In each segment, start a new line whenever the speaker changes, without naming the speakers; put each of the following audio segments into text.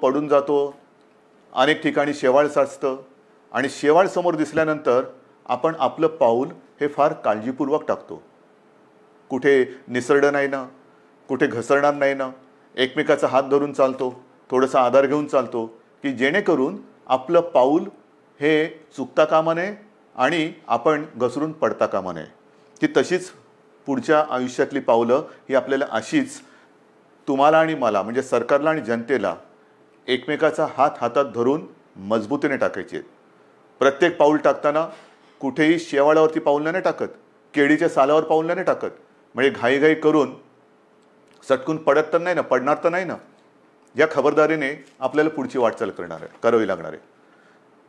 पडून जातो, अनेक ठिकाणी शेवाळ साचतं आणि शेवाळ समोर दिसल्यानंतर आपण आपलं पाऊल हे फार काळजीपूर्वक टाकतो. कुठे निसरडं नाही ना, कुठे घसरणार नाही ना, एकमेकाचा हात धरून चालतो, थोडासा आधार घेऊन चालतो की जेणेकरून आपलं पाऊल हे चुकता कामा नये आणि आपण घसरून पडता कामा नये. ती तशीच पुढच्या आयुष्यातली पावलं ही आपल्याला अशीच तुम्हाला आणि मला म्हणजे सरकारला आणि जनतेला एकमेकाचा हात हातात धरून मजबूतीने टाकायचे आहेत. प्रत्येक पाऊल टाकताना कुठेही शेवाळावरती पाऊल नाही टाकत, केळीच्या सालावर पाऊल नाही टाकत. म्हणजे घाईघाई करून सटकून पडत तर नाही ना, पडणार तर नाही ना, या खबरदारीने आपल्याला पुढची वाटचाल करावी लागणार आहे.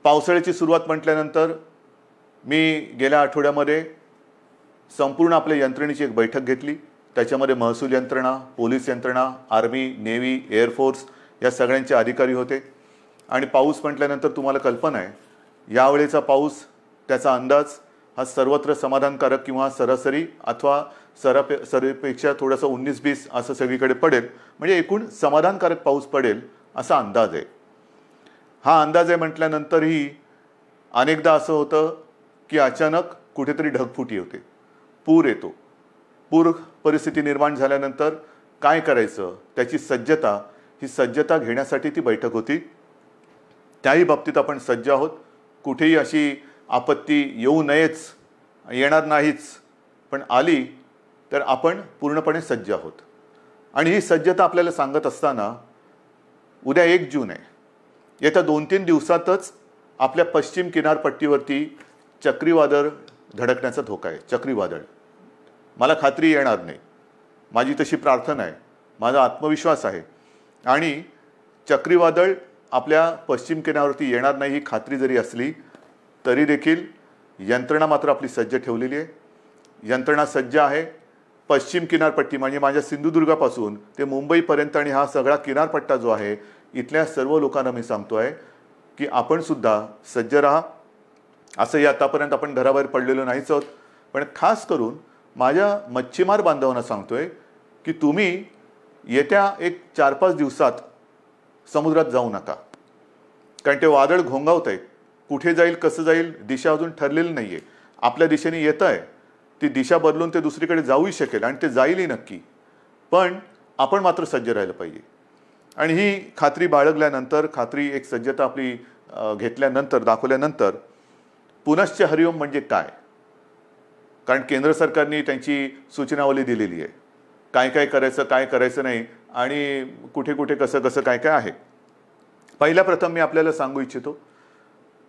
पावसाळ्याची सुरुवात म्हटल्यानंतर मी गेल्या आठवड्यामध्ये संपूर्ण आपल्या यंत्रणेची एक बैठक घेतली. त्याच्यामध्ये महसूल यंत्रणा, पोलीस यंत्रणा, आर्मी, नेव्ही, एअरफोर्स या सगळ्यांचे अधिकारी होते. आणि पाऊस म्हटल्यानंतर तुम्हाला कल्पना आहे, यावेळेचा पाऊस त्याचा अंदाज हा सर्वत्र समाधानकारक किंवा सरासरी अथवा सरीपेक्षा थोडासा 19-20 असं सगळीकडे पडेल. म्हणजे एकूण समाधानकारक पाऊस पडेल असा अंदाज आहे. हा अंदाज आहे म्हटल्यानंतरही अनेकदा असं होतं की अचानक कुठेतरी ढगफुटी होते, पूर येतो. पूर परिस्थिती निर्माण झाल्यानंतर काय करायचं त्याची सज्जता घेण्यासाठी ती बैठक होती. त्याही बाबतीत आपण सज्ज आहोत. कुठेही अशी आपत्ती येऊ नयेच, येणार नाहीच, पण आली तर आपण पूर्णपणे सज्ज आहोत. आणि ही सज्जता आपल्याला सांगत असताना उद्या 1 जून आहे. येत्या 2-3 दिवसातच आपल्या पश्चिम किनारपट्टीवरती चक्रीवादळ धडकण्याचा धोका आहे. चक्रीवादळ मला खात्री येणार नाही, माझी तशी प्रार्थना आहे, माझा आत्मविश्वास आहे. आणि चक्रीवादळ आपल्या पश्चिम किनाऱ्यावरती येणार नाही ही खात्री जरी असली तरी देखील यंत्रणा मात्र आपली सज्ज ठेवलेली आहे. यंत्रणा सज्ज आहे. पश्चिम किनारपट्टी म्हणजे माझ्या सिंधुदुर्गापासून ते मुंबईपर्यंत आणि हा सगळा किनारपट्टा जो आहे, इथल्या सर्व लोकांना मी सांगतो आहे की आपण सुद्धा सज्ज राहा. असंही आतापर्यंत आपण घराबाहेर पडलेलो नाहीच आहोत, पण खास करून माझ्या मच्छीमार बांधवांना सांगतोय की तुम्ही येत्या 4-5 दिवसात समुद्रात जाऊ नका. कारण ते वादळ घोंगावत आहे. कुठे जाईल, कसं जाईल, दिशा अजून ठरलेली नाही आहे. आपल्या दिशेने येतं आहे, ती दिशा बदलून ते दुसरीकडे जाऊही शकेल आणि ते जाईलही नक्की. पण आपण मात्र सज्ज राहिलं पाहिजे. आणि ही खात्री बाळगल्यानंतर, खात्री एक सज्जता आपली घेतल्यानंतर, दाखवल्यानंतर पुनश्च हरिओम म्हणजे काय, कारण केंद्र सरकारने त्यांची सूचनावली दिलेली आहे, काय काय करायचं, काय करायचं नाही आणि कुठे कुठे कसं कसं काय काय आहे. पहिल्या प्रथम मी आपल्याला सांगू इच्छितो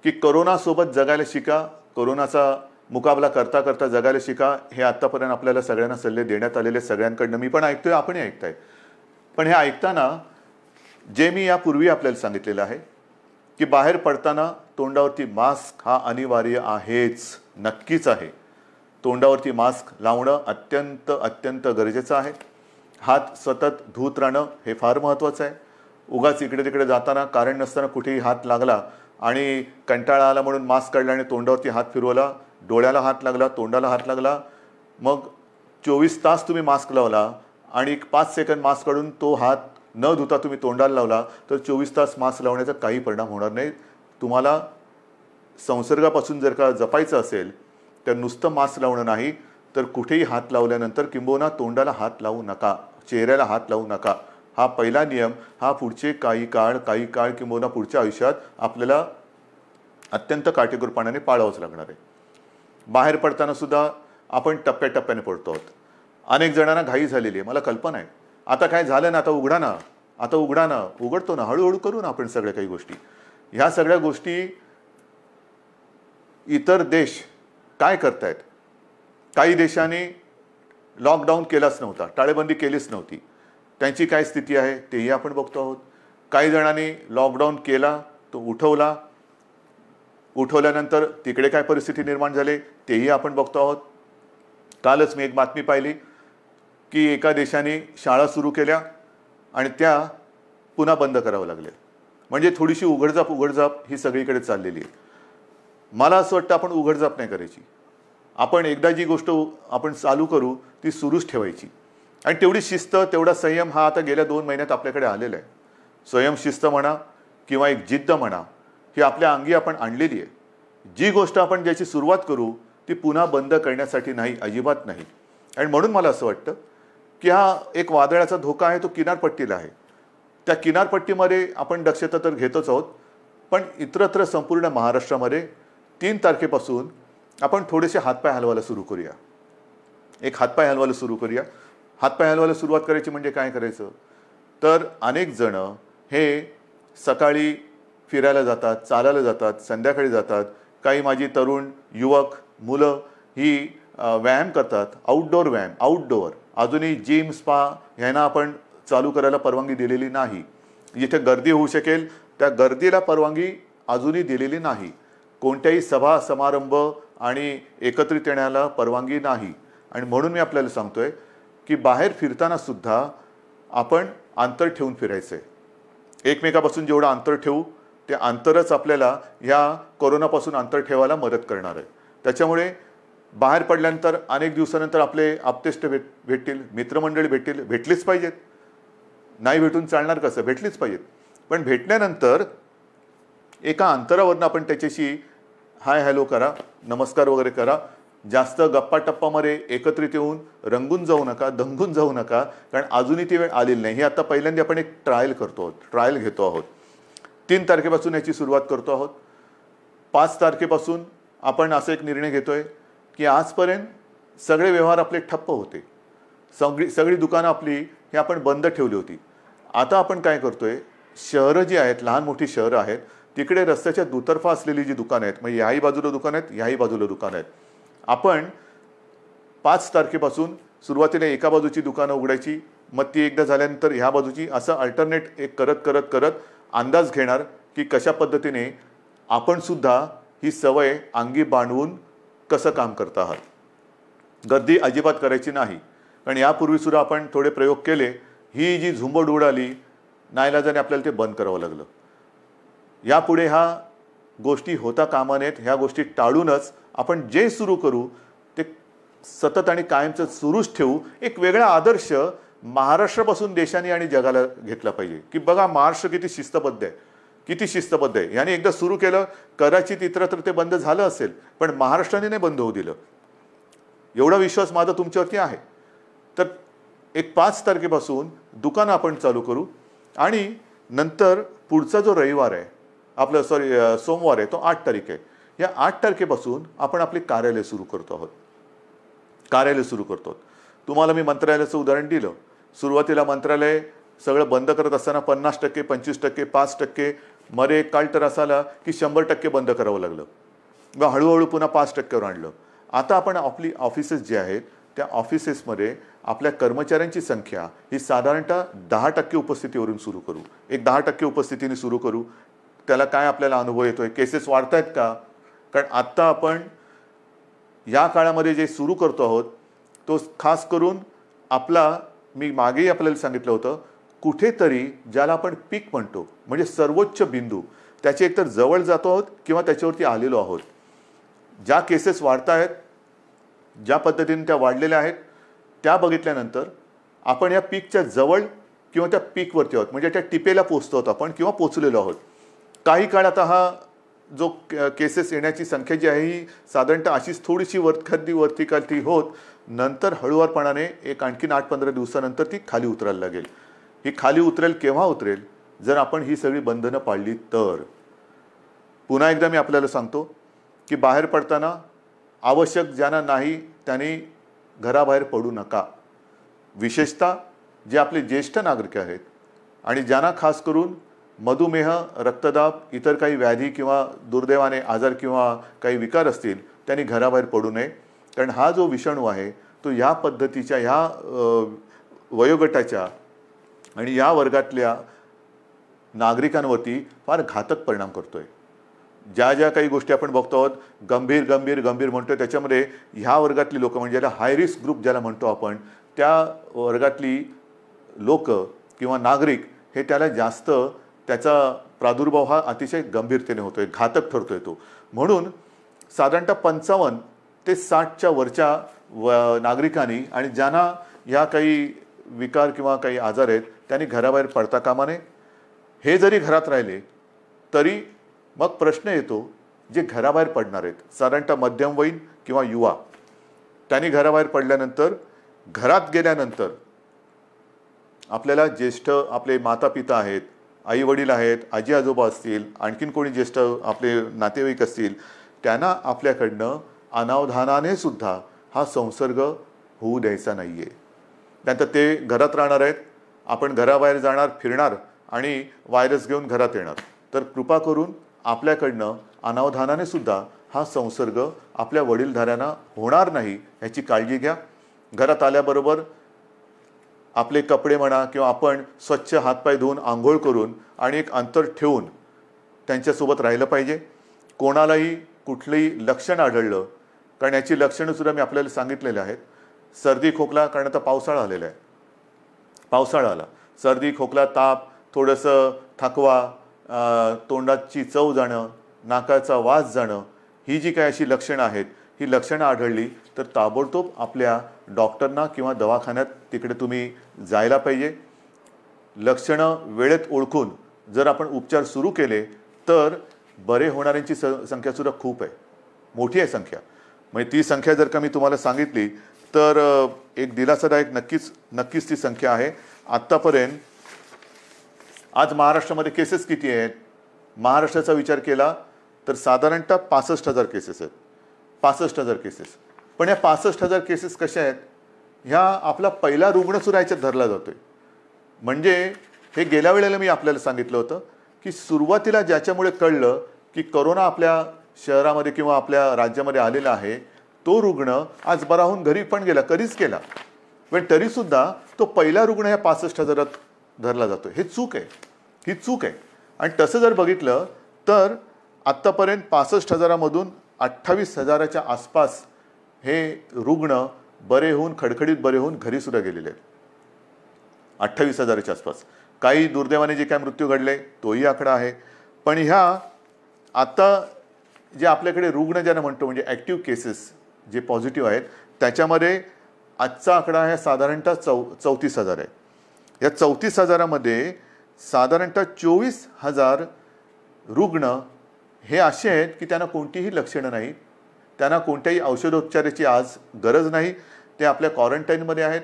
की कोरोनासोबत जगायला शिका. कोरोनाचा मुकाबला करता करता जगायला शिका. हे आत्तापर्यंत आपल्याला सगळ्यांना सल्ले देण्यात आलेले, सगळ्यांकडनं मी पण ऐकतोय, आपणही ऐकताय. पण हे ऐकताना जे मी यापूर्वी आपल्याला सांगितलेलं आहे की बाहेर पडताना तोंडावरती मास्क हा अनिवार्य आहेच, नक्कीच आहे. तोंडावरती मास्क लावणं अत्यंत अत्यंत गरजेचं आहे. हात सतत धुत राहणं हे फार महत्त्वाचं आहे. उगाच इकडे तिकडे जाताना कारण नसताना कुठेही हात लागला आणि कंटाळा आला म्हणून मास्क काढला आणि तोंडावरती हात फिरवला, डोळ्याला हात लागला, तोंडाला हात लागला, मग 24 तास तुम्ही मास्क लावला आणि 5 सेकंद मास्क काढून तो हात न धुता तुम्ही तोंडाला लावला तर 24 तास मास्क लावण्याचा काही परिणाम होणार नाही. तुम्हाला संसर्गापासून जर का जपायचं असेल तर नुसतं मास्क लावणं नाही तर कुठेही हात लावल्यानंतर किंबहुना तोंडाला हात लावू नका, चेहऱ्याला हात लावू नका. हा पहिला नियम हा पुढचे काही काळ किंबहुना पुढच्या आयुष्यात आपल्याला अत्यंत काटेकोरपणाने पाळावंच लागणार आहे. बाहेर पडताना सुद्धा आपण टप्प्याटप्प्याने पडतो आहोत. अनेक जणांना घाई झालेली आहे, मला कल्पना आहे. आता काय झालं ना, आता उघडा ना, उघडतो ना, हळूहळू करू ना आपण सगळ्या काही गोष्टी. ह्या सगळ्या गोष्टी इतर देश काय करतायत. काही देशांनी लॉकडाऊन केलाच नव्हता, टाळेबंदी केलीच नव्हती. त्यांची काय स्थिती आहे तेही आपण बघतो आहोत. काही जणांनी लॉकडाऊन केला, तो उठवल्यानंतर तिकडे काय परिस्थिती निर्माण झाली तेही आपण बघतो आहोत. कालच मी एक बातमी पाहिली की एका देशाने शाळा सुरू केल्या आणि त्या पुन्हा बंद करावं लागल्या. म्हणजे थोडीशी उघडझाप ही सगळीकडे चाललेली आहे. मला असं वाटतं आपण उघडझाप नाही करायची. आपण एकदा जी गोष्ट आपण चालू करू ती सुरूच ठेवायची. आणि तेवढी शिस्त, तेवढा संयम हा आता गेल्या 2 महिन्यात आपल्याकडे आलेला आहे. स्वयंशिस्त म्हणा किंवा एक जिद्द म्हणा, ही आपल्या अंगी आपण आणलेली आहे. जी गोष्ट आपण ज्याची सुरुवात करू ती पुन्हा बंद करण्यासाठी नाही, अजिबात नाही. आणि म्हणून मला असं वाटतं की हा एक वादळाचा धोका आहे, तो किनारपट्टीला आहे. त्या किनारपट्टीमध्ये आपण दक्षता तर घेतोच आहोत, पण इतरत्र संपूर्ण महाराष्ट्रामध्ये 3 तारखेपासून आपण थोडेसे हातपाय हलवायला सुरू करूया. एक हातपाय हलवायला सुरू करूया. हातपाय हलवायला सुरुवात करायची म्हणजे काय करायचं, तर अनेक जण हे सकाळी फिरायला जातात, चालायला जातात, संध्याकाळी जातात. काही माझी तरुण युवक मुलं ही व्यायाम करतात, आउटडोअर व्यायाम. आउटडोअर अजूनही जिम स्पा ह्यांना आपण चालू करायला परवानगी दिलेली नाही. जिथे गर्दी होऊ शकेल त्या गर्दीला परवानगी अजूनही दिलेली नाही. कोणत्याही सभा समारंभ आणि एकत्रित येण्याला परवानगी नाही. आणि म्हणून मी आपल्याला सांगतोय की बाहेर फिरताना सुद्धा आपण अंतर ठेवून फिरायचं आहे. एकमेकापासून जेवढं अंतर ठेवू ते अंतरच आपल्याला या कोरोनापासून अंतर ठेवायला मदत करणार आहे. त्याच्यामुळे बाहेर पडल्यानंतर अनेक दिवसानंतर आपले आप्तेष्ट भेटतील, मित्रमंडळी भेटलीच पाहिजेत. नाही भेटून चालणार कसं, भेटलीच पाहिजेत. पण भेटल्यानंतर एका अंतरावरनं आपण त्याच्याशी हाय हॅलो करा, नमस्कार वगैरे करा. जास्त गप्पा टप्पामध्ये एकत्रित येऊन रंगून जाऊ नका, दंगून जाऊ नका, कारण अजूनही ती वेळ आलेली नाही. ही आता पहिल्यांदा आपण एक ट्रायल करतो आहोत, ट्रायल घेतो आहोत. 3 तारखेपासून याची सुरुवात करतो आहोत. 5 तारखेपासून आपण असा एक निर्णय घेतोय की आजपर्यंत सगळे व्यवहार आपले ठप्प होते, सगळी दुकानं आपली हे आपण बंद ठेवली होती. आता आपण काय करतोय, शहरं जी आहेत, लहान मोठी शहरं आहेत, तिकडे रस्त्याच्या दुतर्फा असलेली जी दुकानं आहेत, म्हणजे याही बाजूला दुकानं आहेत, याही बाजूला दुकानं आहेत, आपण 5 तारखेपासून सुरुवातीला एका बाजूची दुकानं उघडायची, मग ती एकदा झाल्यानंतर ह्या बाजूची, असं अल्टरनेट एक करत करत करत अंदाज घेणार की कशा पद्धतीने आपण सुद्धा ही सवय अंगी बांधवून कसं काम करत आहात. गर्दी अजिबात करायची नाही, कारण यापूर्वी सुद्धा आपण थोडे प्रयोग केले. ही जी झुंबड उडाली, नाईलाजाने आपल्याला ते बंद करावं लागलं. यापुढे ह्या गोष्टी होता कामा नयेत. ह्या गोष्टी टाळूनच आपण जे सुरू करू ते सतत आणि कायमचं सुरूच ठेवू. एक वेगळा आदर्श महाराष्ट्रापासून देशाने आणि जगाला घेतला पाहिजे की बघा महाराष्ट्र किती शिस्तबद्ध आहे, किती शिस्तबद्ध आहे. याने एकदा सुरू केलं, कदाचित इतरत्र ते बंद झालं असेल, पण महाराष्ट्राने नाही बंद होऊ दिलं. एवढा विश्वास माझा तुमच्यावरती आहे. तर एक 5 तारखेपासून दुकानं आपण चालू करू आणि नंतर पुढचा जो रविवार आहे आपलं, सोमवार आहे, तो 8 तारीख आहे. या 8 तारखेपासून आपण आपले कार्यालय सुरू करतो आहोत. कार्यालय सुरू करतो. तुम्हाला मी मंत्रालयाचं उदाहरण दिलं. सुरुवातीला मंत्रालय सगळं बंद करत असताना 50%, 25%, 5%, मध्ये एक काळ तर असा आला की 100% बंद करावं लागलं. मग हळूहळू पुन्हा 5%वर आणलं. आता आपण आपली ऑफिसेस जे आहेत त्या ऑफिसेसमध्ये आपल्या कर्मचाऱ्यांची संख्या ही साधारणतः 10% उपस्थितीवरून सुरू करू. एक 10% उपस्थितीने सुरू करू. त्याला काय आपल्याला अनुभव येतोय, केसेस वाढत आहेत का? कारण आत्ता आपण या काळामध्ये जे सुरू करतो आहोत तो खास करून आपला, मी मागेही आपल्याला सांगितलं होतं, कुठेतरी ज्याला आपण पीक म्हणतो म्हणजे सर्वोच्च बिंदू, त्याच्या एकतर जवळ जातो आहोत किंवा त्याच्यावरती आलेलो आहोत. ज्या केसेस वाढत आहेत, ज्या पद्धतीने त्या वाढलेल्या आहेत, त्या बघितल्यानंतर आपण या पीकच्या जवळ किंवा त्या पीकवरती आहोत, म्हणजे त्या टिपेला पोचतो आहोत आपण किंवा पोचलेलो आहोत. काही काळ आता हा जो केसेस येण्याची संख्या जी आहे ही साधारणतः अशीच थोडीशी वरती खाली होत, नंतर हळूवारपणाने एक आणखीन 8-15 दिवसानंतर ती खाली उतरायला लागेल. ही खाली उतरेल केव्हा उतरेल, जर आपण ही सगळी बंधनं पाळली तर. पुन्हा एकदा मी आपल्याला सांगतो की बाहेर पडताना आवश्यक ज्यांना नाही त्यांनी घराबाहेर पडू नका. विशेषतः जे आपले ज्येष्ठ नागरिक आहेत आणि ज्यांना खास करून मधुमेह, रक्तदाब, इतर काही व्याधी किंवा दुर्दैवाने आजार किंवा काही विकार असतील, त्यांनी घराबाहेर पडू नये. कारण हा जो विषाणू आहे तो ह्या पद्धतीच्या, ह्या वयोगटाच्या आणि या वर्गातल्या नागरिकांवरती फार घातक परिणाम करतोय. ज्या ज्या काही गोष्टी आपण बघतो आहोत, गंभीर गंभीर गंभीर म्हणतोय, त्याच्यामध्ये ह्या वर्गातली लोक म्हणजे ज्याला हाय रिस्क ग्रुप ज्याला म्हणतो आपण, त्या वर्गातली लोक किंवा नागरिक हे त्याला जास्त, त्याचा प्रादुर्भाव हा अतिशय गंभीरतेने होतोय, घातक ठरतोय तो. म्हणून साधारणतः 55 ते 60च्या वरच्या नागरिकांनी आणि ज्यांना या काही विकार किंवा काही आजार आहेत त्यांनी घराबाहेर पडता कामा नये. हे जरी घरात राहिले तरी मग प्रश्न येतो, जे घराबाहेर पडणार आहेत साधारणतः मध्यमवयीन किंवा युवा, त्यांनी घराबाहेर पडल्यानंतर घरात गेल्यानंतर आपल्याला ज्येष्ठ आपले माता पिता आहेत, आई वडील आहेत, आजी आजोबा असतील, आणखीन कोणी ज्येष्ठ आपले नातेवाईक असतील, त्यांना आपल्याकडनं अनावधानाने सुद्धा हा संसर्ग होऊ द्यायचा नाही आहे. त्यानंतर ते घरात राहणार आहेत, आपण घराबाहेर जाणार, फिरणार आणि व्हायरस घेऊन घरात येणार. तर कृपा करून आपल्याकडनं अनावधानाने सुद्धा हा संसर्ग आपल्या वडीलधाऱ्यांना होणार नाही याची काळजी घ्या. घरात आल्याबरोबर आपले कपडे म्हणा किंवा आपण स्वच्छ हातपाय धुवून आंघोळ करून आणि एक अंतर ठेवून त्यांच्यासोबत राहिलं पाहिजे. कोणालाही कुठलंही लक्षण आढळलं, कारण याची लक्षणंसुद्धा मी आपल्याला सांगितलेले आहेत. सर्दी खोकला, कारण आता पावसाळा आलेला आहे, पावसाळा आला, सर्दी खोकला ताप, थोडंसं थकवा, तोंडाची चव जाणं, नाकाचा वास जाणं, ही जी काही अशी लक्षणं आहेत, ही लक्षणं आढळली तर ताबडतोब आपल्या डॉक्टरना किंवा दवाखान्यात तिकडे तुम्ही जायला पाहिजे. लक्षणं वेळेत ओळखून जर आपण उपचार सुरू केले तर बरे होणाऱ्यांची संख्यासुद्धा खूप आहे, मोठी आहे संख्या. म्हणजे ती संख्या जर का मी तुम्हाला सांगितली तर एक दिलासादायक नक्कीच ती संख्या आहे. आत्तापर्यंत आज महाराष्ट्रामध्ये केसेस किती आहेत? महाराष्ट्राचा विचार केला तर साधारणतः 65,000 केसेस आहेत, 65,000 केसेस. पण या 65,000 केसेस कशा आहेत? ह्या आपला पहिला रुग्णसुद्धा याच्यात धरला जातोय. म्हणजे हे गेल्या वेळेला मी आपल्याला सांगितलं होतं की सुरुवातीला ज्याच्यामुळे कळलं की कोरोना आपल्या शहरामध्ये किंवा आपल्या राज्यामध्ये आलेला आहे, तो रुग्ण आज बरा होऊन घरी पण गेला, कधीच गेला, पण तरीसुद्धा तो पहिला रुग्ण ह्या 65,000 धरला जातो. हे चूक आहे, ही चूक आहे. आणि तसं जर बघितलं तर आत्तापर्यंत 65,000मधून 28,000च्या आसपास हे रुग्ण बरे होऊन, खडखडीत बरे होऊन घरीसुद्धा गेलेले आहेत. 28,000च्या आसपास. काही दुर्दैवाने जे काय मृत्यू घडले तोही आकडा आहे. पण ह्या आता जे आपल्याकडे रुग्ण ज्यांना म्हणतो म्हणजे ॲक्टिव्ह केसेस जे पॉझिटिव्ह आहेत, त्याच्यामध्ये आजचा आकडा आहे साधारणतः 34,000 आहे. या 34,000मध्ये साधारणतः 24,000 रुग्ण हे असे आहेत की त्यांना कोणतीही लक्षणं नाही, त्यांना कोणत्याही औषधोपचाराची आज गरज नाही, ते आपल्या क्वारंटाईनमध्ये आहेत,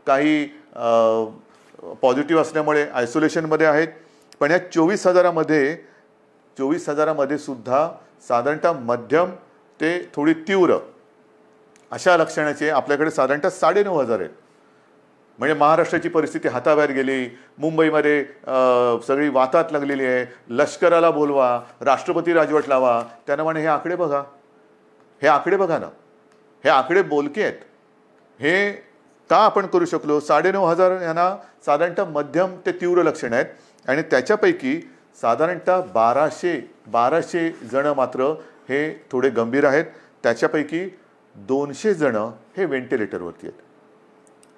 काही पॉझिटिव्ह असल्यामुळे आयसोलेशनमध्ये आहेत. पण या 24,000मध्ये सुद्धा साधारणतः मध्यम ते थोडी तीव्र अशा लक्षणाचे आपल्याकडे साधारणतः 9,500 आहेत. म्हणजे महाराष्ट्राची परिस्थिती हाताबाहेर गेली. मुंबईमध्ये सगळी वातात लागलेली आहे. लष्कराला बोलवा, राष्ट्रपती राजवट लावा. त्यांना म्हणे हे आकडे बघा, हे आकडे बघा ना, हे आकडे बोलके आहेत. हे का आपण करू शकलो? 9,500 यांना साधारणतः मध्यम ते तीव्र लक्षणं आहेत आणि त्याच्यापैकी साधारणतः 1200 जण मात्र हे थोडे गंभीर आहेत. त्याच्यापैकी 200 जण हे व्हेंटिलेटरवरती आहेत.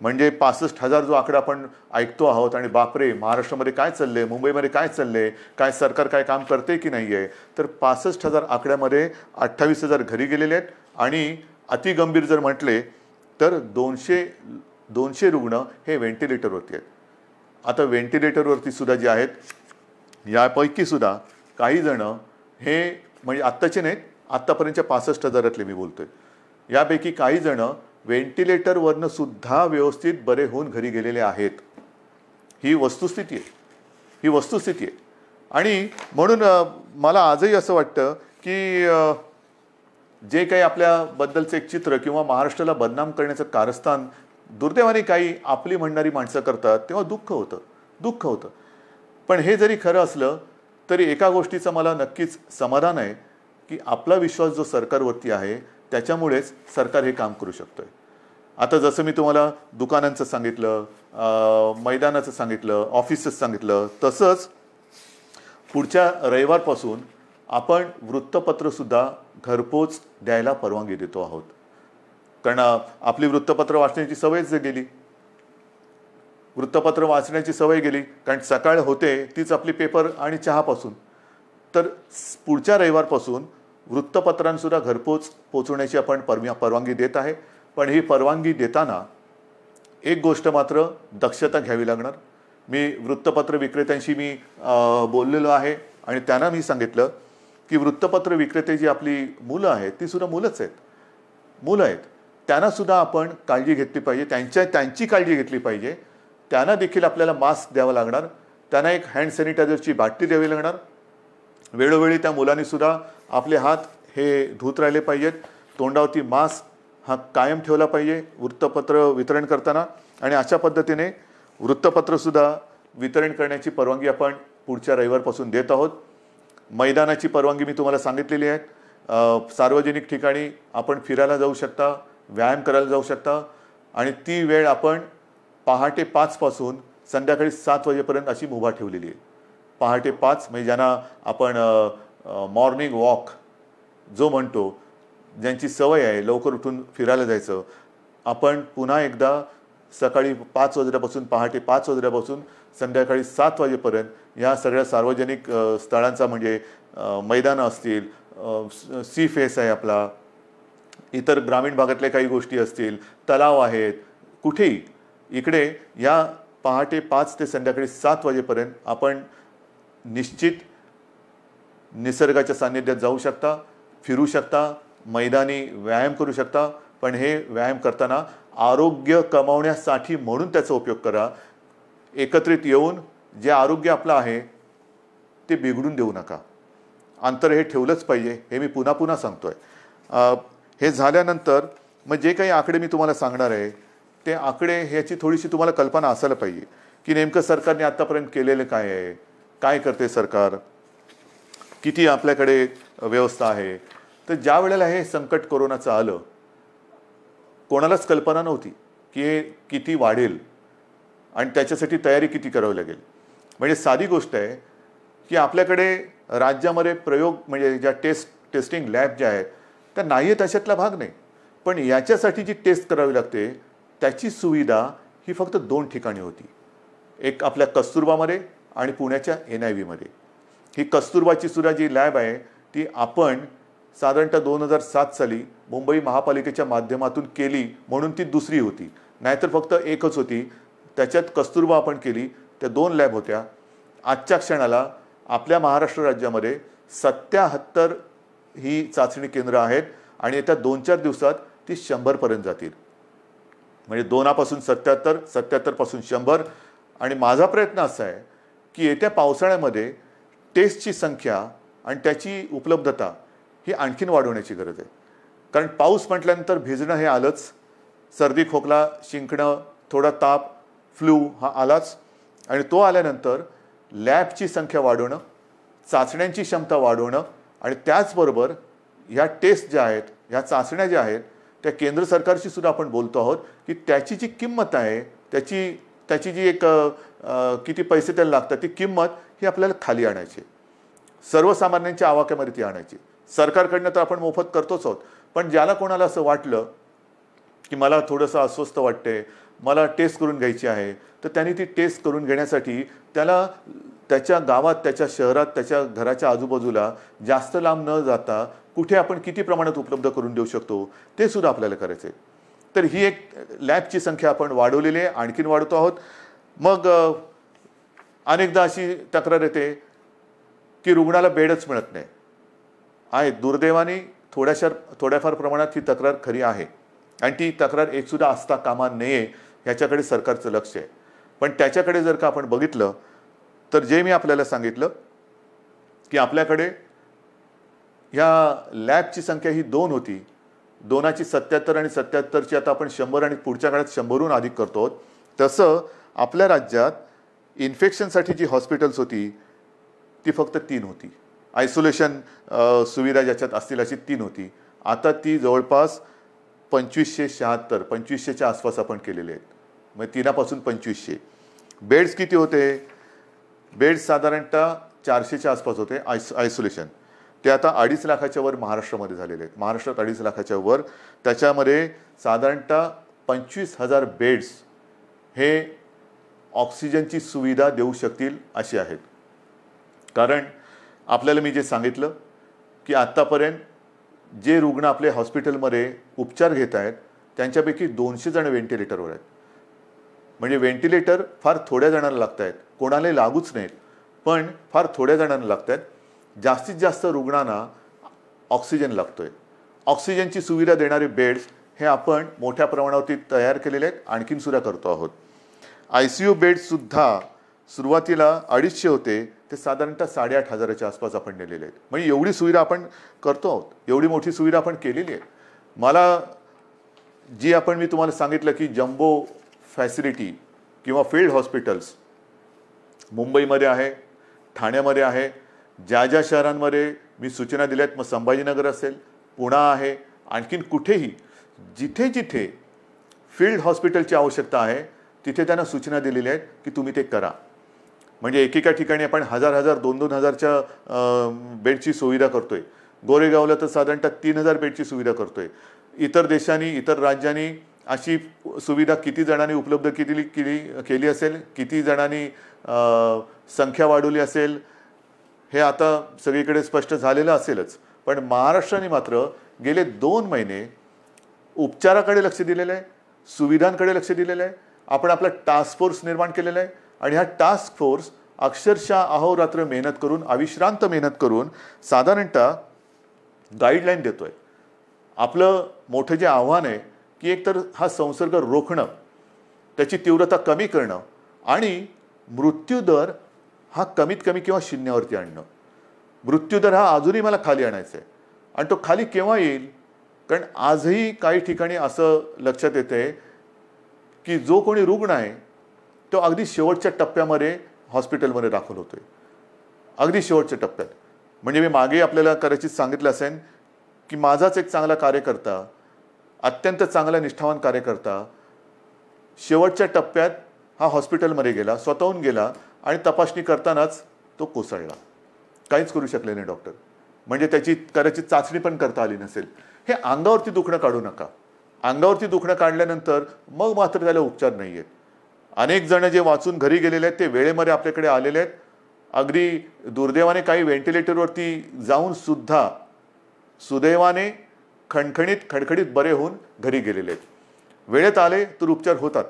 म्हणजे 65,000 जो आकडा आपण ऐकतो आहोत आणि बापरे महाराष्ट्रामध्ये काय चाललंय, मुंबईमध्ये काय चाललंय, काय सरकार काय काम करते की नाही आहे, तर 65,000 आकड्यामध्ये 28,000 घरी गेलेले आहेत आणि अतिगंभीर जर म्हटले तर 200 रुग्ण हे व्हेंटिलेटरवरती आहेत. आता व्हेंटिलेटरवरती सुद्धा जे आहेत यापैकी सुद्धा काही जण हे म्हणजे आत्ताचे नाहीत, आत्तापर्यंतच्या 65,000तले मी बोलतोय, यापैकी काही जण व्हेंटिलेटरवरनं सुद्धा व्यवस्थित बरे होऊन घरी गेलेले आहेत. ही वस्तुस्थिती आहे, ही वस्तुस्थिती आहे. आणि म्हणून मला आजही असं वाटतं की जे काही आपल्याबद्दलचं एक चित्र किंवा महाराष्ट्राला बदनाम करण्याचं कारस्थान दुर्दैवाने काही आपली म्हणणारी माणसं करतात, तेव्हा दुःख होतं. पण हे जरी खरं असलं तरी एका गोष्टीचं मला नक्कीच समाधान आहे की आपला विश्वास जो सरकारवरती आहे त्याच्यामुळेच सरकार हे काम करू शकतोय. आता जसं मी तुम्हाला दुकानांचं सांगितलं, मैदानाचं सांगितलं, ऑफिसेस सांगितलं, तसंच पुढच्या रविवारपासून आपण वृत्तपत्रसुद्धा घरपोच द्यायला परवानगी देतो आहोत. कारण आपली वृत्तपत्र वाचण्याची सवयच गेली, वृत्तपत्र वाचण्याची सवय गेली. कारण सकाळ होते तीच आपली पेपर आणि चहापासून. तर पुढच्या रविवारपासून वृत्तपत्रांसुद्धा घरपोच पोचवण्याची आपण परवानगी देत आहे. पण ही परवानगी देताना एक गोष्ट मात्र दक्षता घ्यावी लागणार मी वृत्तपत्र विक्रेत्यांशी मी बोललेलो आहे आणि त्यांना मी सांगितलं की वृत्तपत्र विक्रेते जी आपली मुलं आहेत ती सुद्धा मुलंच आहेत, मुलं आहेत. त्यांना सुद्धा आपण काळजी घेतली पाहिजे, त्यांची काळजी घेतली पाहिजे. त्यांना देखील आपल्याला मास्क द्यावा लागणार, त्यांना एक हँड सॅनिटायझरची बाटली द्यावी लागणार. वेळोवेळी त्या मुलांनी सुद्धा आपले हात हे धुत राहिले पाहिजेत. तोंडावरती मास्क हा कायम ठेवला पाहिजे वृत्तपत्र वितरण करताना. आणि अशा पद्धतीने वृत्तपत्रसुद्धा वितरण करण्याची परवानगी आपण पुढच्या रविवारपासून देत आहोत. मैदानाची परवानगी मी तुम्हाला सांगितलेली आहे. सार्वजनिक ठिकाणी आपण फिरायला जाऊ शकता, व्यायाम करायला जाऊ शकता आणि ती वेळ आपण पहाटे 5 पासून संध्याकाळी 7 वाजेपर्यंत अशी मुभा ठेवलेली आहे. पहाटे 5 म्हणजे ज्यांना आपण मॉर्निंग वॉक जो म्हणतो, ज्यांची सवय आहे लवकर उठून फिरायला जायचं, आपण पुन्हा एकदा सकाळी 5 वाजल्यापासून पहाटे 5 वाजल्यापासून संध्याकाळी 7 वाजेपर्यंत ह्या सगळ्या सार्वजनिक स्थळांचा म्हणजे मैदानं असतील, सी फेस आहे आपला, इतर ग्रामीण भागातल्या काही गोष्टी असतील, तलाव आहेत, कुठेही इकडे या पहाटे 5 ते संध्याकाळी 7 वाजेपर्यंत आपण निश्चित निसर्गाच्या सान्निध्यात जाऊ शकता, फिरू शकता, मैदानी व्यायाम करू शकता. पण हे व्यायाम करताना आरोग्य कमावण्यासाठी म्हणून त्याचा उपयोग करा. एकत्रित येऊन जे आरोग्य आपलं आहे ते बिघडून देऊ नका. अंतर हे ठेवलंच पाहिजे, हे मी पुन्हा पुन्हा सांगतोय. हे झाल्यानंतर मग जे काही आकडे मी तुम्हाला सांगणार आहे ते आकडे ह्याची थोडीशी तुम्हाला कल्पना असायला पाहिजे की नेमकं सरकारने आत्तापर्यंत केलेलं काय आहे, काय करते सरकार, किती आपल्याकडे व्यवस्था आहे. तर ज्या वेळेला हे संकट कोरोनाचं आलं, कोणालाच कल्पना नव्हती की हे किती वाढेल आणि त्याच्यासाठी तयारी किती करावी लागेल. म्हणजे साधी गोष्ट आहे की आपल्याकडे राज्यामध्ये प्रयोग म्हणजे ज्या टेस्टिंग लॅब ज्या आहेत त्या नाही आहेत अशातला भाग नाही. पण याच्यासाठी जी टेस्ट करावी लागते त्याची सुविधा ही फक्त 2 ठिकाणी होती. एक आपल्या कस्तुरबामध्ये आणि पुण्याच्या NIV मध्ये. ही कस्तुरबाची सुद्धा जी लॅब आहे ती आपण साधारणतः 2007 साली मुंबई महापालिकेच्या माध्यमातून केली म्हणून ती दुसरी होती, नाहीतर फक्त एकच होती. त्याच्यात कस्तुरबा आपण केली, त्या 2 लॅब होत्या. आजच्या क्षणाला आपल्या महाराष्ट्र राज्यामध्ये 77 ही चाचणी केंद्र आहेत आणि येत्या 2-4 दिवसात ती 100 पर्यंत जातील. म्हणजे 2 पासून 77, 77 पासून 100. आणि माझा प्रयत्न असा आहे की येत्या पावसाळ्यामध्ये टेस्टची संख्या आणि त्याची उपलब्धता ही आणखीन वाढवण्याची गरज आहे. कारण पाऊस म्हटल्यानंतर भिजणं हे आलंच, सर्दी खोकला शिंकणं, थोडा ताप, फ्लू हा आलाच. आणि तो आल्यानंतर लॅबची संख्या वाढवणं, चाचण्यांची क्षमता वाढवणं आणि त्याचबरोबर ह्या टेस्ट ज्या आहेत, ह्या चाचण्या ज्या आहेत त्या केंद्र सरकारशी सुद्धा आपण बोलतो आहोत की त्याची जी किंमत आहे, त्याची जी एक किती पैसे त्याला लागतात ती किंमत ही आपल्याला खाली आणायची, सर्वसामान्यांच्या आवाक्यामध्ये ती आणायची. सरकारकडनं तर आपण मोफत करतोच आहोत, पण ज्याला कोणाला असं वाटलं की मला थोडंसं अस्वस्थ वाटते, मला टेस्ट करून घ्यायची आहे, तर त्यांनी ती टेस्ट करून घेण्यासाठी त्याला त्याच्या गावात, त्याच्या शहरात, त्याच्या घराच्या आजूबाजूला जास्त लांब न जाता कुठे आपण किती प्रमाणात उपलब्ध करून देऊ शकतो ते सुद्धा आपल्याला करायचं आहे. तर ही एक लॅबची संख्या आपण वाढवलेली आहे, आणखीन वाढवतो आहोत. मग अनेकदा अशी तक्रार येते की रुग्णाला बेडच मिळत नाही. आहे, दुर्दैवाने थोड्याफार प्रमाणात ही तक्रार खरी आहे आणि ती तक्रार एक सुद्धा असता कामा नये ह्याच्याकडे सरकारचं लक्ष आहे. पण त्याच्याकडे जर का आपण बघितलं तर जे मी आपल्याला सांगितलं की आपल्याकडे ह्या लॅबची संख्या ही 2 होती, 2ची 77 आणि 77ची आता आपण 100 आणि पुढच्या काळात 100हून अधिक करतो. तसं आपल्या राज्यात इन्फेक्शनसाठी जी हॉस्पिटल्स होती ती फक्त 3 होती. आयसोलेशन सुविधा ज्याच्यात असतील अशी 3 होती. आता ती जवळपास 2576, 2500च्या आसपास आपण केलेले आहेत. मग 3 पासून 2500. बेड्स किती होते? बेड्स साधारणतः 400च्या आसपास होते आयसोलेशन. ते आता 2.5 लाखाच्या वर महाराष्ट्रामध्ये झालेले आहेत. महाराष्ट्रात 2.5 लाखाच्या वर. त्याच्यामध्ये साधारणतः 25,000 बेड्स हे ऑक्सिजनची सुविधा देऊ शकतील असे आहेत. कारण आपल्याला मी जे सांगितलं की आत्तापर्यंत जे रुग्ण आपले हॉस्पिटलमध्ये उपचार घेत आहेत त्यांच्यापैकी 200 जण व्हेंटिलेटरवर आहेत. म्हणजे व्हेंटिलेटर फार थोड्या जणांना लागत आहेत, कोणालाही लागूच नाहीत, पण फार थोड्या जणांना लागत आहेत. जास्तीत जास्त रुग्णांना ऑक्सिजन लागतोय. ऑक्सिजनची सुविधा देणारे बेड्स हे आपण मोठ्या प्रमाणावरती तयार केलेले आहेत, आणखीन सुद्धा करतो आहोत. ICU बेड्ससुद्धा सुरुवातीला 250 होते, ते साधारणतः 8,500च्या आसपास आपण नेलेले आहेत. म्हणजे एवढी सुविधा आपण करतो आहोत, एवढी मोठी सुविधा आपण केलेली आहे. मला मी तुम्हाला सांगितलं की जम्बो फॅसिलिटी किंवा फील्ड हॉस्पिटल्स मुंबईमध्ये आहे, ठाण्यामध्ये आहे, ज्या ज्या शहरांमध्ये मी सूचना दिल्या आहेत, मग संभाजीनगर असेल, पुणे आहे, आणखीन कुठेही जिथे जिथे फील्ड हॉस्पिटलची आवश्यकता आहे तिथे त्यांना सूचना दिलेल्या आहेत की तुम्ही ते करा. म्हणजे एकेका ठिकाणी आपण 1,000 2,000च्या बेडची सुविधा करतोय. गोरेगावला तर साधारणतः 3,000 बेडची सुविधा करतोय. इतर देशांनी, इतर राज्यांनी अशी सुविधा किती जणांनी उपलब्ध केली असेल, किती जणांनी संख्या वाढवली असेल, हे आता सगळीकडे स्पष्ट झालेलं असेलच. पण महाराष्ट्राने मात्र गेले 2 महिने उपचाराकडे लक्ष दिलेलं आहे, सुविधांकडे लक्ष दिलेलं आहे. आपण आपला टास्क फोर्स निर्माण केलेला आहे आणि हा टास्क फोर्स अक्षरशः अहोरात्र मेहनत करून, अविश्रांत मेहनत करून साधारणतः गाईडलाईन देतोय. आपलं मोठं जे आव्हान आहे की एकतर हा संसर्ग रोखणं, त्याची तीव्रता कमी करणं आणि मृत्यूदर हा कमीत कमी किंवा शून्यावरती आणणं. मृत्यूदर हा अजूनही मला खाली आणायचा आहे. आणि तो खाली केव्हा येईल? कारण आजही काही ठिकाणी असं लक्षात येतंय की जो कोणी रुग्ण आहे तो अगदी शेवटच्या टप्प्यामध्ये हॉस्पिटलमध्ये दाखल होतोय, अगदी शेवटच्या टप्प्यात. म्हणजे मी मागे आपल्याला कदाचित सांगितलं असेल की माझाच एक चांगला कार्यकर्ता, अत्यंत चांगला निष्ठावान कार्यकर्ता शेवटच्या टप्प्यात हा हॉस्पिटलमध्ये गेला, स्वतःहून गेला आणि तपासणी करतानाच तो कोसळला. काहीच करू शकले नाही डॉक्टर. म्हणजे त्याची कदाचित चाचणी पण करता आली नसेल. हे अंगावरती दुखणं काढू नका. अंगावरती दुखणं काढल्यानंतर मग मात्र त्याला उपचार नाही आहेत. अनेक जण जे वाचून घरी गेलेले आहेत ते वेळेमध्ये आपल्याकडे आलेले आहेत. अगदी दुर्दैवाने काही व्हेंटिलेटरवरती जाऊन सुद्धा सुदैवाने खडखडीत बरे होऊन घरी गेलेले आहेत. वेळेत आले तर उपचार होतात.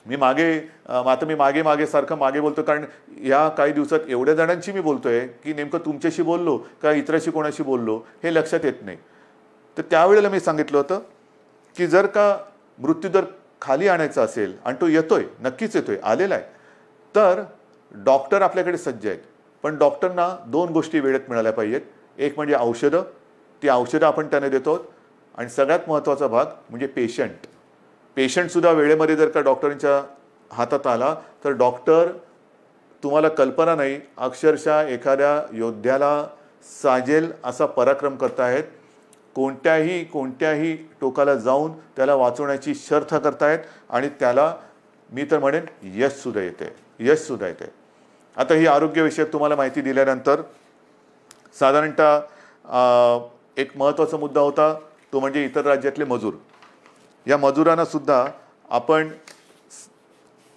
मी मागे सारखं मागे बोलतो, कारण या काही दिवसात एवढ्या जणांशी मी बोलतोय की नेमकं तुमच्याशी बोललो का इतराशी कोणाशी बोललो हे लक्षात येत नाही. तर त्यावेळेला मी सांगितलं होतं की जर का मृत्यूदर खाली आणायचा असेल, आणि तो येतोय, नक्कीच येतोय, आलेला आहे, तर डॉक्टर आपल्याकडे सज्ज आहेत. पण डॉक्टरना 2 गोष्टी वेळेत मिळाल्या पाहिजेत. एक म्हणजे औषधं, ती औषधं आपण त्यांना देतो. आणि सगळ्यात महत्त्वाचा भाग म्हणजे पेशंटसुद्धा वेळेमध्ये जर का डॉक्टरांच्या हातात आला तर डॉक्टर, तुम्हाला कल्पना नाही, अक्षरशः एखाद्या योद्ध्याला साजेल असा पराक्रम करतायत. कोणत्याही टोकाला जाऊन त्याला वाचवण्याची शर्थ करतायत आणि त्याला मी तर म्हणेन यशसुद्धा येते. आता ही आरोग्यविषयक तुम्हाला माहिती दिल्यानंतर साधारणतः एक महत्त्वाचा मुद्दा होता, तो म्हणजे इतर राज्यातले मजूर. या मजुरांना सुद्धा आपण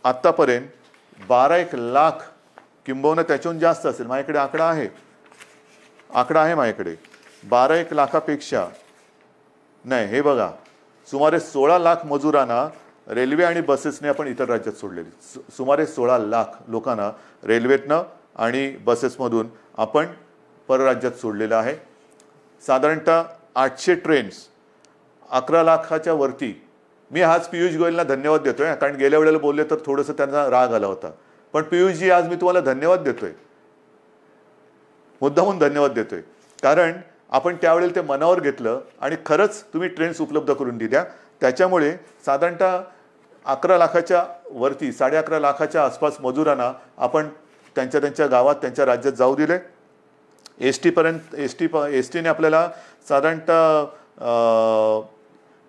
आत्तापर्यंत 12-1 लाख किंबहुना त्याच्याहून जास्त असेल, माझ्याकडे आकडा आहे माझ्याकडे, 12-1 लाखापेक्षा नाही, हे बघा, सुमारे 16 लाख मजुरांना रेल्वे आणि बसेसने आपण इतर राज्यात सोडलेली. सुमारे 16 लाख लोकांना रेल्वेतनं आणि बसेसमधून आपण परराज्यात सोडलेलं आहे. साधारणतः 800 ट्रेन्स, 11 लाखाच्या वरती. मी आज पियुष गोयलला धन्यवाद देतोय, कारण गेल्या वेळेला बोलले तर थोडंसं त्यांना राग आला होता. पण पियुषजी, आज मी तुम्हाला धन्यवाद देतोय, मुद्दामून धन्यवाद देतोय, कारण आपण त्यावेळेला ते मनावर घेतलं आणि खरंच तुम्ही ट्रेन्स उपलब्ध करून दिल्या. त्याच्यामुळे साधारणतः 11 लाखाच्या वरती, 11.5 लाखाच्या आसपास मजुरांना आपण त्यांच्या गावात, त्यांच्या राज्यात जाऊ दिले. एस टीने आपल्याला साधारणतः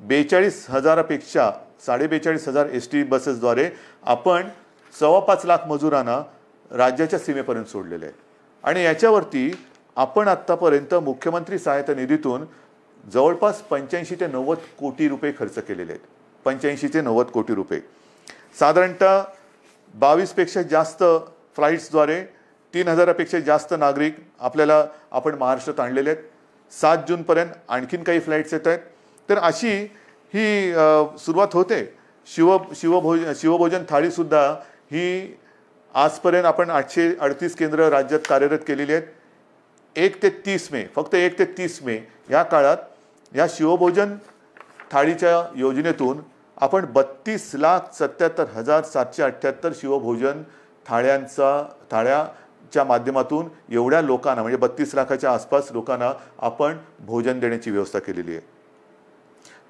42,000पेक्षा 42,500 ST बसेसद्वारे आपण 5.25 लाख मजुरांना राज्याच्या सीमेपर्यंत सोडलेले आहे. आणि याच्यावरती आपण आत्तापर्यंत मुख्यमंत्री सहायता निधीतून जवळपास 85 ते 90 कोटी रुपये खर्च केलेले आहेत. 85 ते 90 कोटी रुपये. साधारणतः 22 पेक्षा जास्त फ्लाईट्सद्वारे 3,000पेक्षा जास्त नागरिक आपण महाराष्ट्रात आणलेले आहेत. 7 जूनपर्यंत आणखीन काही फ्लाईट्स येत आहेत. तर अशी ही सुरुवात होते. शिवभोजन थाळीसुद्धा ही आजपर्यंत आपण 838 केंद्र राज्यात कार्यरत केलेली आहेत. 1 ते 30 मे, फक्त 1 ते 30 मे या काळात या शिवभोजन थाळीच्या योजनेतून आपण 32,77,778 शिवभोजन थाळ्याच्या माध्यमातून एवढ्या लोकांना, म्हणजे 32 लाखाच्या आसपास लोकांना आपण भोजन देण्याची व्यवस्था केलेली आहे.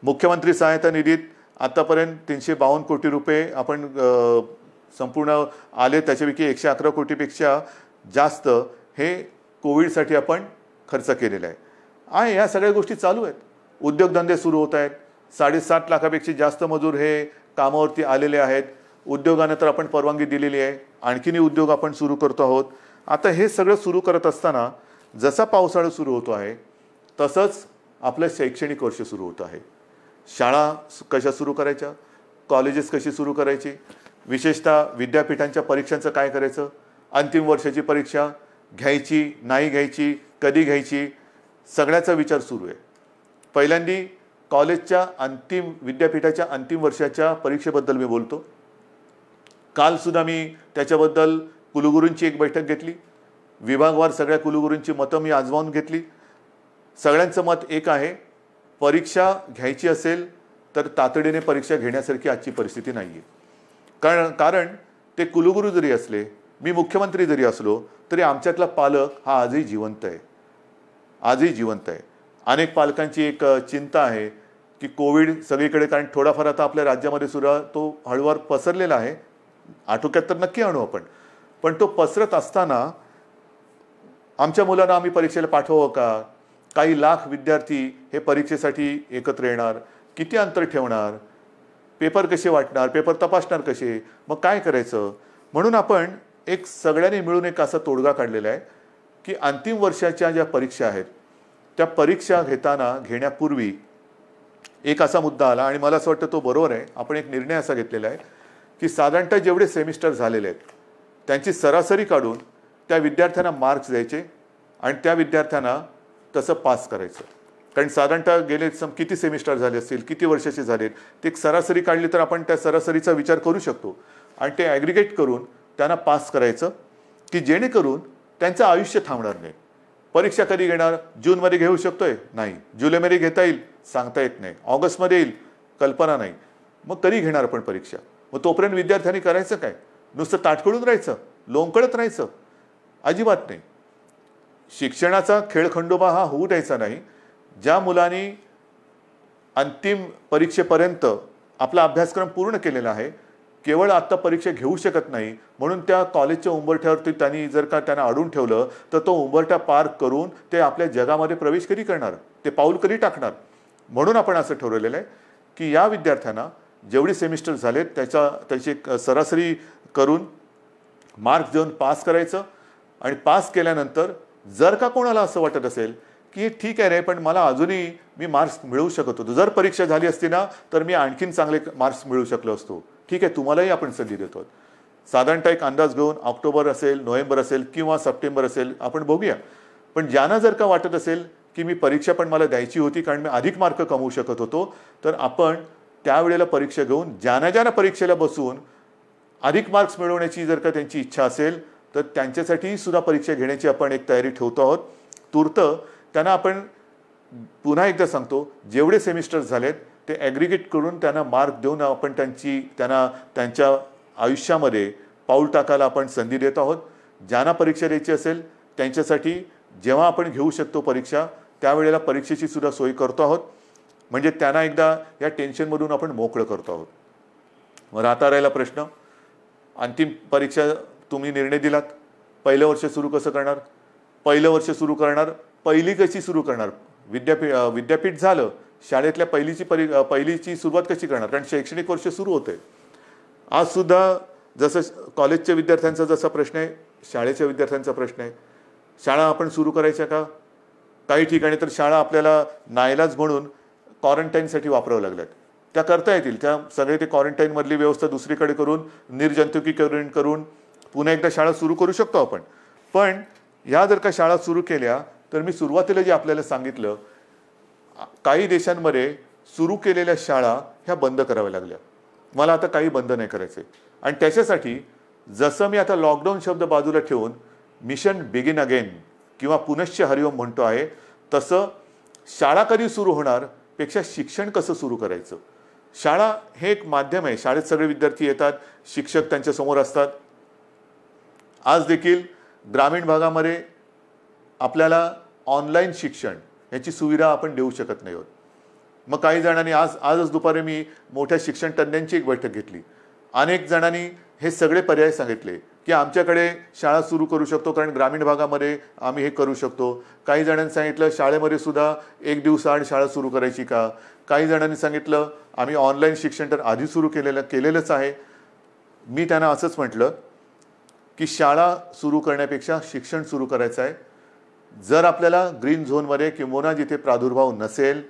मुख्यमंत्री सहायता निधीत आतापर्यंत 352 कोटी रुपये आपण संपूर्ण आले. त्याच्यापैकी 111 कोटीपेक्षा जास्त हे कोविडसाठी आपण खर्च केलेला आहे. आणि या सगळ्या गोष्टी चालू आहेत. उद्योगधंदे सुरू होत आहेत. 7.5 लाखापेक्षा जास्त मजूर हे कामावरती आलेले आहेत. उद्योगांना तर आपण परवानगी दिलेली आहे. आणखीनही उद्योग आपण सुरू करतो आहोत. आता हे सगळं सुरू करत असताना जसा पावसाळा सुरू होतो आहे तसंच आपलं शैक्षणिक वर्ष सुरू होतं आहे. शाळा कशा सुरू करायच्या, कॉलेजेस कशी सुरू करायची, विशेषतः विद्यापीठांच्या परीक्षांचं काय करायचं, अंतिम वर्षाची परीक्षा घ्यायची नाही घ्यायची, कधी घ्यायची, सगळ्याचा विचार सुरू आहे. पहिल्यांदी कॉलेजच्या विद्यापीठाच्या अंतिम वर्षाच्या परीक्षेबद्दल मी बोलतो. कालसुद्धा मी त्याच्याबद्दल कुलगुरूंची एक बैठक घेतली. विभागवार सगळ्या कुलगुरूंची मतं मी आजमावून घेतली. सगळ्यांचं मत एक आहे, परीक्षा घ्यायची असेल तर तातडीने परीक्षा घेण्यासारखी आजची परिस्थिती नाही आहे. कारण ते कुलगुरू जरी असले, मी मुख्यमंत्री जरी असलो, तरी आमच्यातला पालक हा आजही जिवंत आहे. अनेक पालकांची एक चिंता आहे की कोविड सगळीकडे, कारण थोडाफार आता आपल्या राज्यामध्ये सुद्धा तो हळूवार पसरलेला आहे. आटोक्यात तर नक्की आणू आपण, पण तो पसरत असताना आमच्या मुलांना आम्ही परीक्षेला पाठवावं का? काही लाख विद्यार्थी हे परीक्षेसाठी एकत्र येणार, किती अंतर ठेवणार, पेपर कसे वाटणार, पेपर तपासणार कसे, मग काय करायचं? म्हणून आपण एक सगळ्यांनी मिळून एक असा तोडगा काढलेला आहे की अंतिम वर्षाच्या ज्या परीक्षा आहेत त्या परीक्षा घेण्यापूर्वी एक असा मुद्दा आला आणि मला असं वाटतं तो बरोबर आहे. आपण एक निर्णय असा घेतलेला आहे की साधारणतः जेवढे सेमिस्टर झालेले आहेत त्यांची सरासरी काढून त्या विद्यार्थ्यांना मार्क्स द्यायचे आणि त्या विद्यार्थ्यांना तसं पास करायचं. कारण साधारणतः गेले किती सेमिस्टर झाले असतील, किती वर्षाचे झालेत, ते एक सरासरी काढली तर आपण त्या सरासरीचा विचार करू शकतो आणि ते ॲग्रिगेट करून त्यांना पास करायचं की जेणेकरून त्यांचं आयुष्य थांबणार नाही. परीक्षा कधी घेणार? जूनमध्ये घेऊ शकतोय? नाही. जुलैमध्ये घेता येईल? सांगता येत नाही. ऑगस्टमध्ये येईल? कल्पना नाही. मग कधी घेणार आपण परीक्षा? मग तोपर्यंत विद्यार्थ्यांनी करायचं काय? नुसतं ताटकळून राहायचं, लोंबकळत राहायचं? अजिबात नाही. शिक्षणाचा खेळखंडोबा हा होऊ द्यायचा नाही. ज्या मुलांनी अंतिम परीक्षेपर्यंत आपला अभ्यासक्रम पूर्ण केलेला आहे, केवळ आत्ता परीक्षा घेऊ शकत नाही म्हणून त्या कॉलेजच्या उंबरठ्यावरती त्यांनी जर का त्यांना अडून ठेवलं तर तो उंबरठा पार करून ते आपल्या जगामध्ये प्रवेश कधी करणार, ते पाऊल कधी टाकणार? म्हणून आपण असं ठरवलेलं आहे की या विद्यार्थ्यांना जेवढी सेमिस्टर झालेत त्याची सरासरी करून मार्क्स देऊन पास करायचं. आणि पास केल्यानंतर जर का कोणाला असं वाटत असेल की ठीक आहे रे, पण मला अजूनही मी मार्क्स मिळवू शकत होतो, जर परीक्षा झाली असती ना तर मी आणखीन चांगले मार्क्स मिळवू शकलो असतो, ठीक आहे, तुम्हालाही आपण संधी देतो. साधारणतः एक अंदाज घेऊन ऑक्टोबर असेल, नोव्हेंबर असेल किंवा सप्टेंबर असेल, आपण बघूया. पण ज्यांना जर का वाटत असेल की मी परीक्षा पण मला द्यायची होती कारण मी अधिक मार्क कमवू शकत होतो, तर आपण त्यावेळेला परीक्षा घेऊन ज्यांना परीक्षेला बसून अधिक मार्क्स मिळवण्याची जर का त्यांची इच्छा असेल तर त्यांच्यासाठी सुद्धा परीक्षा घेण्याची आपण एक तयारी ठेवतो आहोत. तूर्त त्यांना आपण पुन्हा एकदा सांगतो, जेवढे सेमिस्टर झालेत ते ॲग्रिगेट करून त्यांना मार्क देऊन आपण त्यांना त्यांच्या आयुष्यामध्ये पाऊल टाकायला आपण संधी देत आहोत. ज्यांना परीक्षा द्यायची असेल त्यांच्यासाठी जेव्हा आपण घेऊ शकतो परीक्षा त्यावेळेला परीक्षेची सुद्धा सोय करतो आहोत. म्हणजे त्यांना एकदा या टेन्शनमधून आपण मोकळं करतो आहोत. मग राहता राहिला प्रश्न, अंतिम परीक्षा तुम्ही निर्णय दिलात, पहिलं वर्ष सुरू कसं करणार? पहिलं वर्ष सुरू करणार, पहिली कशी सुरू करणार? विद्यापीठ झालं, शाळेतल्या पहिलीची सुरुवात कशी करणार? कारण शैक्षणिक वर्ष सुरू होते. आज सुद्धा जसं कॉलेजच्या विद्यार्थ्यांचा जसा प्रश्न आहे, शाळेच्या विद्यार्थ्यांचा प्रश्न आहे. शाळा आपण सुरू करायच्या का? काही ठिकाणी तर शाळा आपल्याला नाईलाज म्हणून क्वारंटाईनसाठी वापरावं लागल्यात. त्या करता येतील, त्या सगळे ते क्वारंटाईनमधली व्यवस्था दुसरीकडे करून निर्जंतुकीकरण करून पुन्हा एकदा शाळा सुरू करू शकतो आपण. पण ह्या जर का शाळा सुरू केल्या तर मी सुरुवातीला जे आपल्याला सांगितलं, काही देशांमध्ये सुरू केलेल्या शाळा ह्या बंद कराव्या लागल्या. मला आता काही बंद नाही करायचे. आणि त्याच्यासाठी जसं मी आता लॉकडाऊन शब्द बाजूला ठेवून मिशन बिगिन अगेन किंवा पुनश्च हरिओम म्हणतो आहे, तसं शाळा कधी सुरू होणार पेक्षा शिक्षण कसं सुरू करायचं. शाळा हे एक माध्यम आहे. शाळेत सगळे विद्यार्थी येतात, शिक्षक त्यांच्या समोर असतात. आज देखील ग्रामीण भागामध्ये आपल्याला ऑनलाईन शिक्षण याची सुविधा आपण देऊ शकत नाही आहोत. मग काही जणांनी आजच दुपारी मी मोठ्या शिक्षण तज्ज्ञांची एक बैठक घेतली. अनेक जणांनी हे सगळे पर्याय सांगितले की आमच्याकडे शाळा सुरू करू शकतो, कारण ग्रामीण भागामध्ये आम्ही हे करू शकतो. काही जणांनी सांगितलं शाळेमध्ये सुद्धा एक दिवसाआड शाळा सुरू करायची का. काही जणांनी सांगितलं आम्ही ऑनलाईन शिक्षण तर आधी सुरू केलेलंच आहे. मी त्यांना असंच म्हटलं की शाळा सुरू करण्यापेक्षा शिक्षण सुरू करायचं आहे. जर आपल्याला ग्रीन झोनमध्ये किंवा जिथे प्रादुर्भाव नसेल,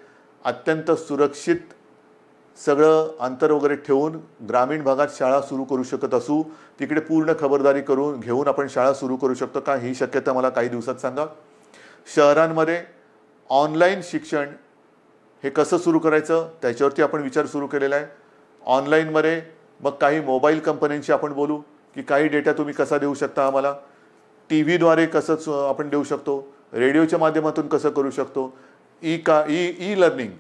अत्यंत सुरक्षित सगळं अंतर वगैरे ठेवून ग्रामीण भागात शाळा सुरू करू शकत असू, तिकडे पूर्ण खबरदारी घेऊन आपण शाळा सुरू करू शकतो का, ही शक्यता मला काही दिवसात सांगा. शहरांमध्ये ऑनलाईन शिक्षण हे कसं सुरू करायचं त्याच्यावरती आपण विचार सुरू केलेला आहे. ऑनलाईनमध्ये मग काही मोबाईल कंपन्यांशी आपण बोलू की काही डेटा तुम्ही कसा देऊ शकता आम्हाला, टी व्हीद्वारे कसं आपण देऊ शकतो, रेडिओच्या माध्यमातून कसं करू शकतो, ई लर्निंग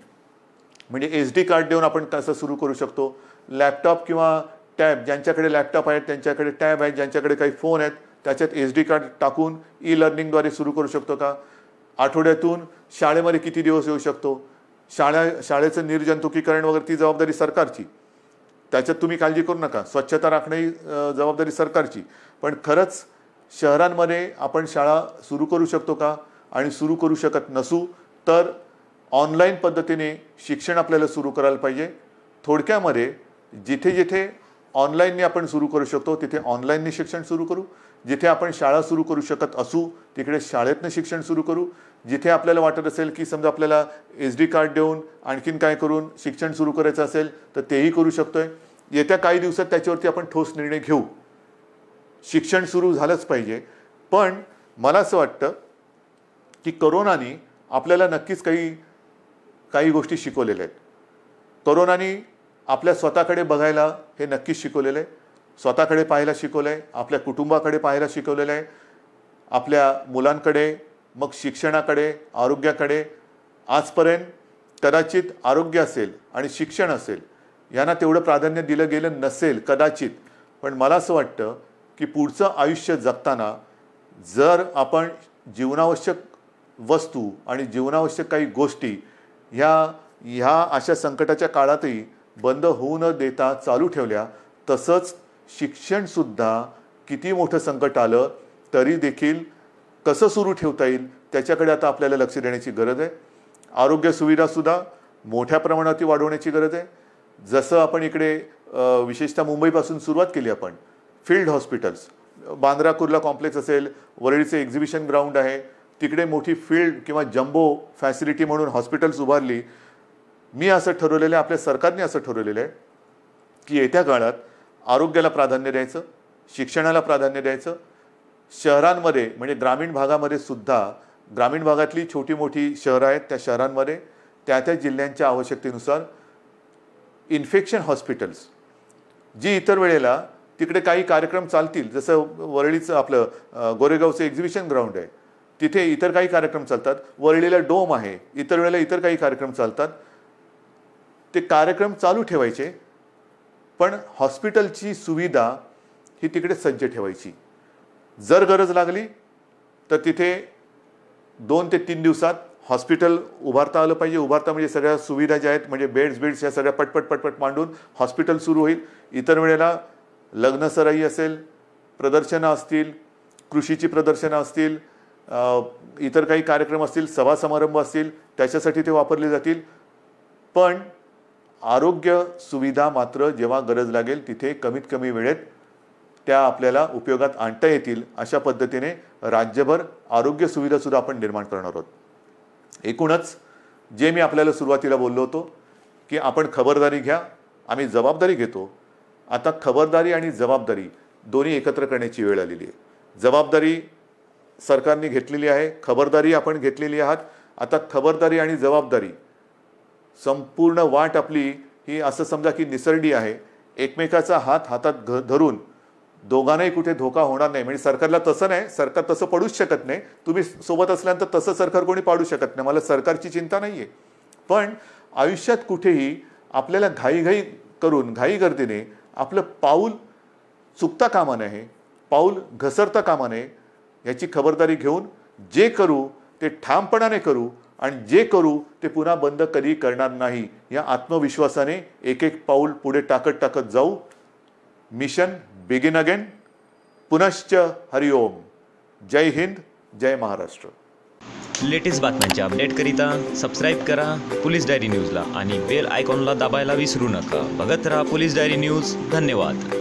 म्हणजे SD कार्ड देऊन आपण कसं सुरू करू शकतो. लॅपटॉप किंवा टॅब, ज्यांच्याकडे लॅपटॉप आहेत त्यांच्याकडे टॅब आहेत, ज्यांच्याकडे काही फोन आहेत त्याच्यात SD कार्ड टाकून ई लर्निंगद्वारे सुरू करू शकतो का. आठवड्यातून शाळेमध्ये किती दिवस येऊ शकतो. शाळेचं निर्जंतुकीकरण वगैरे ती जबाबदारी सरकारची, त्याच्यात तुम्ही काळजी करू नका. स्वच्छता राखणे ही जबाबदारी सरकारची. पण खरंच शहरांमध्ये आपण शाळा सुरू करू शकतो का, आणि सुरू करू शकत नसू तर ऑनलाईन पद्धतीने शिक्षण आपल्याला सुरू करायला पाहिजे. थोडक्यामध्ये जिथे जिथे ऑनलाईनने आपण सुरू करू शकतो तिथे ऑनलाईनने शिक्षण सुरू करू. जिथे आपण शाळा सुरू करू शकत असू तिकडे शाळेतनं शिक्षण सुरू करू. जिथे आपल्याला वाटत असेल की समजा आपल्याला SD कार्ड देऊन आणखीन काय करून शिक्षण सुरू करायचं असेल तर तेही करू शकतोय. येत्या काही दिवसात त्याच्यावरती आपण ठोस निर्णय घेऊ. शिक्षण सुरू झालंच पाहिजे. पण मला असं वाटतं की कोरोनाने आपल्याला नक्कीच काही गोष्टी शिकवलेल्या आहेत. कोरोनाने आपल्या स्वतःकडे बघायला हे नक्कीच शिकवलेलं आहे. स्वतःकडे पाहायला शिकवलं आहे, आपल्या कुटुंबाकडे पाहायला शिकवलेलं आहे, आपल्या मुलांकडे, मग शिक्षणाकडे, आरोग्याकडे. आजपर्यंत कदाचित आरोग्य असेल आणि शिक्षण असेल यांना तेवढं प्राधान्य दिलं गेलं नसेल कदाचित. पण मला असं वाटतं की पुढचं आयुष्य जगताना जर आपण जीवनावश्यक वस्तू आणि जीवनावश्यक काही गोष्टी ह्या अशा संकटाच्या काळातही बंद होऊ न देता चालू ठेवल्या, तसंच शिक्षणसुद्धा किती मोठं संकट आलं तरी देखील कसं सुरू ठेवता येईल त्याच्याकडे आता आपल्याला लक्ष देण्याची गरज आहे. आरोग्य सुविधासुद्धा मोठ्या प्रमाणात वाढवण्याची गरज आहे. जसं आपण इकडे विशेषतः मुंबईपासून सुरुवात केली आपण, field hospitals, Bandra Kurla complex असेल, वरळीचे एक्झिबिशन ग्राउंड आहे, तिकडे मोठी फील्ड किंवा जम्बो फॅसिलिटी म्हणून हॉस्पिटल्स उभारली. मी असं ठरवलेलं आहे, आपल्या सरकारने असं ठरवलेलं आहे की येत्या काळात आरोग्याला प्राधान्य द्यायचं, शिक्षणाला प्राधान्य द्यायचं. शहरांमध्ये म्हणजे ग्रामीण भागामध्ये सुद्धा, ग्रामीण भागातली छोटी मोठी शहरं आहेत त्या शहरांमध्ये त्या जिल्ह्यांच्या आवश्यकतेनुसार इन्फेक्शन हॉस्पिटल्स, जी इतर वेळेला तिकडे काही कार्यक्रम चालतील, जसं वरळीचं आपलं गोरेगावचं एक्झिबिशन ग्राउंड आहे, तिथे इतर काही कार्यक्रम चालतात. वरळीला डोम आहे, इतर वेळेला इतर काही कार्यक्रम चालतात. ते कार्यक्रम चालू ठेवायचे, पण हॉस्पिटलची सुविधा ही तिकडे सज्ज ठेवायची. जर गरज लागली तर तिथे 2 ते 3 दिवसात हॉस्पिटल उभारता आलं पाहिजे. उभारता म्हणजे सगळ्या सुविधा ज्या आहेत म्हणजे बेड्स या सगळ्या पटपट मांडून हॉस्पिटल सुरू होईल. इतर वेळेला लग्नसराई असेल, प्रदर्शनं असतील, कृषीची प्रदर्शनं असतील, इतर काही कार्यक्रम असतील, सभा समारंभ असतील, त्याच्यासाठी ते वापरले जातील. पण आरोग्य सुविधा मात्र जेव्हा गरज लागेल तिथे कमीत कमी वेळेत त्या आपल्याला उपयोगात आणता येतील अशा पद्धतीने राज्यभर आरोग्य सुविधासुद्धा आपण निर्माण करणार आहोत. एकूणच जे मी आपल्याला सुरुवातीला बोललो होतो की आपण खबरदारी घ्या, आम्ही जबाबदारी घेतो. आता खबरदारी आणि जबाबदारी दोन्ही एकत्र करण्याची वेळ आलेली आहे. जबाबदारी सरकारने घेतलेली आहे, खबरदारी आपण घेतलेली आहात. आता खबरदारी आणि जबाबदारी संपूर्ण वाट आपली ही असं समजा की निसरडी आहे. एकमेकाचा हात हातात धरून दोघांनाही कुठे धोका होणार नाही. म्हणजे सरकारला तसं नाही, सरकार तसं पडूच शकत नाही. तुम्ही सोबत असल्यानंतर तसं सरकार कोणी पाडू शकत नाही. मला सरकारची चिंता नाही आहे. पण आयुष्यात कुठेही आपल्याला घाईघाई करून घाईगर्दीने आपलं पाऊल चुकता कामा नये, पाऊल घसरता कामा नये. याची खबरदारी घेऊन जे करू ते ठामपणाने करू आणि जे करू ते पुन्हा बंद कधी करणार नाही या आत्मविश्वासाने एक एक पाऊल पुढे टाकत जाऊ. Mission begin again. पुनश्च हरिओम. जय हिंद, जय महाराष्ट्र.
लेटेस्ट बातम्यांच्या अपडेटकरिता सबस्क्राईब करा पोलीस डायरी न्यूजला आणि बेल आयकॉनला दाबायला विसरू नका. बघत राहा पोलीस डायरी न्यूज. धन्यवाद.